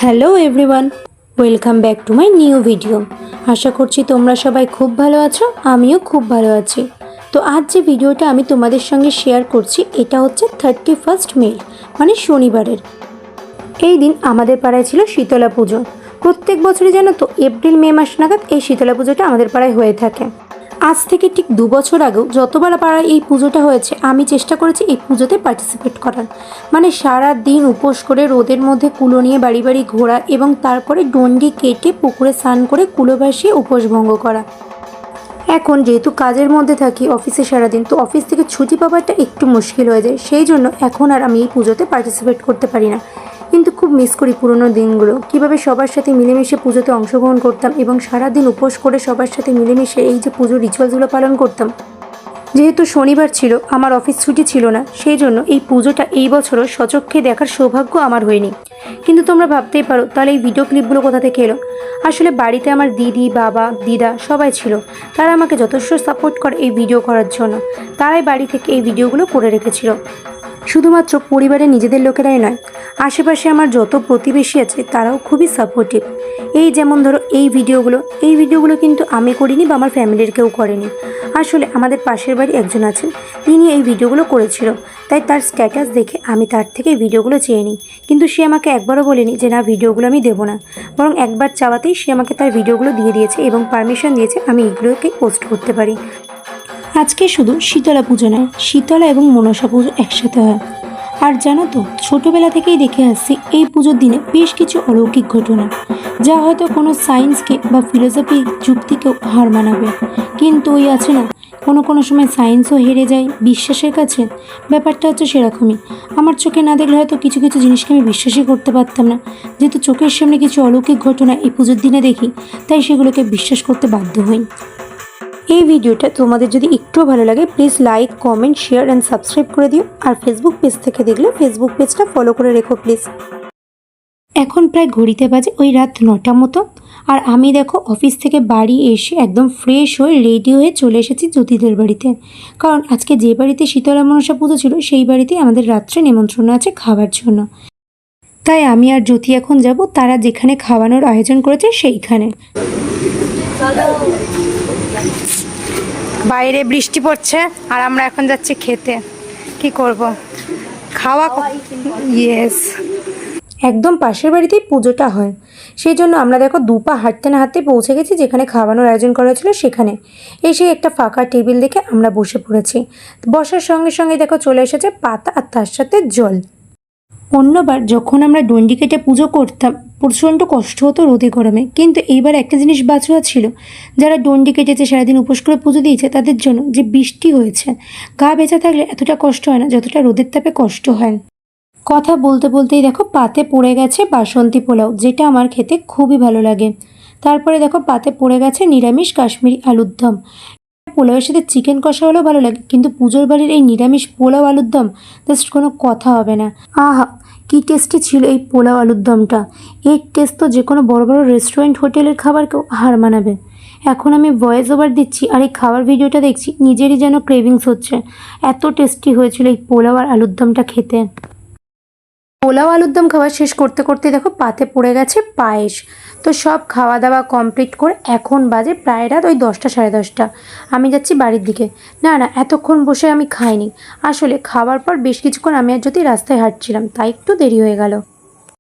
Hello everyone, welcome back to my new video. আশা করছি তোমরা সবাই খুব ভালো আছো, আমিও খুব ভালো আছি। তো আজ যে ভিডিওটা আমি তোমাদের সঙ্গে শেয়ার করছি এটা হচ্ছে 31st মে মানে শনিবারের। এই দিন আমাদের পাড়ায় ছিল শীতলা পুজো। প্রত্যেক বছরই জানো তো এপ্রিল মে মাস নাগাদ এই শীতলা পুজোটা আমাদের পাড়ায় হয়ে থাকে। আজ থেকে ঠিক 2 বছর আগেও যতবার পাড়ায় এই পুজোটা হয়েছে আমি চেষ্টা করেছি এই পুজোতে পার্টিসিপেট করার, মানে সারা দিন উপোস করে রোদের মধ্যে কুলো নিয়ে বাড়ি বাড়ি ঘোরা এবং তারপরে ডন্ডি কেটে পুকুরে স্নান করে কুলো ভাসিয়ে উপোস ভঙ্গ করা। এখন যেহেতু কাজের মধ্যে থাকি অফিসে সারাদিন, তো অফিস থেকে ছুটি পাওয়াটা একটু মুশকিল হয়ে যায়, সেই জন্য এখন আর আমি এই পুজোতে পার্টিসিপেট করতে পারি না। কিন্তু খুব মিস করি পুরোনো দিনগুলো, কীভাবে সবার সাথে মিলেমিশে পুজোতে অংশগ্রহণ করতাম এবং সারাদিন উপোস করে সবার সাথে মিলেমিশে এই যে পুজোর রিচুয়ালসগুলো পালন করতাম। যেহেতু শনিবার ছিল, আমার অফিস ছুটি ছিল না, সেই জন্য এই পুজোটা এই বছরও সচক্ষে দেখার সৌভাগ্য আমার হয়নি। কিন্তু তোমরা ভাবতেই পারো তাহলে এই ভিডিও ক্লিপগুলো কোথা থেকে এলো। আসলে বাড়িতে আমার দিদি, বাবা, দিদা সবাই ছিল, তারা আমাকে যথেষ্ট সাপোর্ট করে এই ভিডিও করার জন্য। তারাই বাড়ি থেকে এই ভিডিওগুলো করে রেখেছিল। শুধুমাত্র পরিবারের নিজেদের লোকেরাই নয়, আশেপাশে আমার যত প্রতিবেশী আছে তারাও খুবই সাপোর্টিভ। এই যেমন ধরো এই ভিডিওগুলো কিন্তু আমি করিনি বা আমার ফ্যামিলির কেউ করেনি। আসলে আমাদের পাশের বাড়ি একজন আছেন, তিনি এই ভিডিওগুলো করেছিল, তাই তার স্ট্যাটাস দেখে আমি তার থেকে এই ভিডিওগুলো চেয়ে নিই। কিন্তু সে আমাকে একবারও বলেনি যে না ভিডিওগুলো আমি দেবো না, বরং একবার চাওয়াতেই সে আমাকে তার ভিডিওগুলো দিয়ে দিয়েছে এবং পারমিশন দিয়েছে আমি এগুলোকে পোস্ট করতে পারি। আজকে শুধু শীতলা পুজো নয়, শীতলা এবং মনসা পুজো একসাথে হয়। আর জানো তো ছোটোবেলা থেকেই দেখে আসছি এই পুজোর দিনে বেশ কিছু অলৌকিক ঘটনা, যা হয়তো কোনো সায়েন্সকে বা ফিলোসফি যুক্তিকেও হার মানাবে। কিন্তু ওই আছে না, কোনো সময় সায়েন্সও হেরে যায় বিশ্বাসের কাছে। ব্যাপারটা হচ্ছে সেরকমই। আমার চোখে না দেখলে হয়তো কিছু কিছু জিনিসকে আমি বিশ্বাসই করতে পারতাম না। যেহেতু চোখের সামনে কিছু অলৌকিক ঘটনা এই পুজোর দিনে দেখি, তাই সেগুলোকে বিশ্বাস করতে বাধ্য হই। এই ভিডিওটা তোমাদের যদি একটুও ভালো লাগে please like, comment, share and subscribe করে দিও। আর ফেসবুক পেজ থেকে দেখলে ফেসবুক পেজটা ফলো করে রেখো প্লিজ। এখন প্রায় ঘড়িতে বাজে ওই রাত 9টা মতো, আর আমি দেখো অফিস থেকে বাড়ি এসে একদম ফ্রেশ হয়ে রেডি হয়ে চলে এসেছি জ্যোতিদের বাড়িতে। কারণ আজকে যে বাড়িতে শীতলা মনসা পুজো ছিল সেই বাড়িতেই আমাদের রাত্রে নিমন্ত্রণ আছে খাবার জন্য। তাই আমি আর জ্যোতি এখন যাব তারা যেখানে খাওয়ানোর আয়োজন করেছে সেইখানে। বাইরে বৃষ্টি পড়ছে আর আমরা এখন যাচ্ছি খেতে। কি করব, খাওয়া। ইয়েস, একদম পাশের বাড়িতেই পুজোটা হয়, সেই জন্য আমরা দেখো দুপা হাঁটতে না হাঁটতে পৌঁছে গেছি যেখানে খাওয়ানোর আয়োজন করা হয়েছিল সেখানে। এসে একটা ফাঁকা টেবিল দেখে আমরা বসে পড়েছি। বসার সঙ্গে সঙ্গে দেখো চলে এসেছে পাতা আর তার সাথে জল। অন্যবার যখন আমরা ডন্ডি কেটে পুজো করতাম প্রচণ্ড কষ্ট হতো রোদে গরমে, কিন্তু এইবার একটা জিনিস বাঁচোয়া ছিল, যারা ডন্ডি কেটেছে সারাদিন উপোস করে পুজো দিয়েছে তাদের জন্য যে বৃষ্টি হয়েছে, গা ভেজা থাকলে এতটা কষ্ট হয় না যতটা রোদের তাপে কষ্ট হয়। কথা বলতে বলতেই দেখো পাতে পড়ে গেছে বাসন্তী পোলাও, যেটা আমার খেতে খুবই ভালো লাগে। তারপরে দেখো পাতে পড়ে গেছে নিরামিষ কাশ্মীরি আলুর দম। পোলাওয়ের সাথে চিকেন কষা হলেও ভালো লাগে, কিন্তু পুজোর বাড়ির এই নিরামিষ পোলাও আলুর দম জাস্ট কোনো কথা হবে না। আহা কি টেস্টি ছিল এই পোলাও আলুর দমটা। এর টেস্ট তো যে কোনো বড় বড় রেস্টুরেন্ট হোটেলের খাবারকেও হার মানাবে। এখন আমি ভয়েস ওভার দিচ্ছি আর এই খাবার ভিডিওটা দেখছি, নিজেরই যেন ক্রেভিংস হচ্ছে। এত টেস্টি হয়েছিল এই পোলাও আর আলুর দমটা খেতে। পোলাও আলুর দম খাওয়া শেষ করতে করতে দেখো পাতে পড়ে গেছে পায়েস। তো সব খাওয়া দাওয়া কমপ্লিট করে এখন বাজে প্রায় রাত ওই 10টা সাড়ে 10টা। আমি যাচ্ছি বাড়ির দিকে। না এতক্ষণ বসে আমি খাইনি, আসলে খাওয়ার পর বেশ কিছুক্ষণ আমি আর যদি রাস্তায় হাঁটছিলাম, তাই একটু দেরি হয়ে গেল।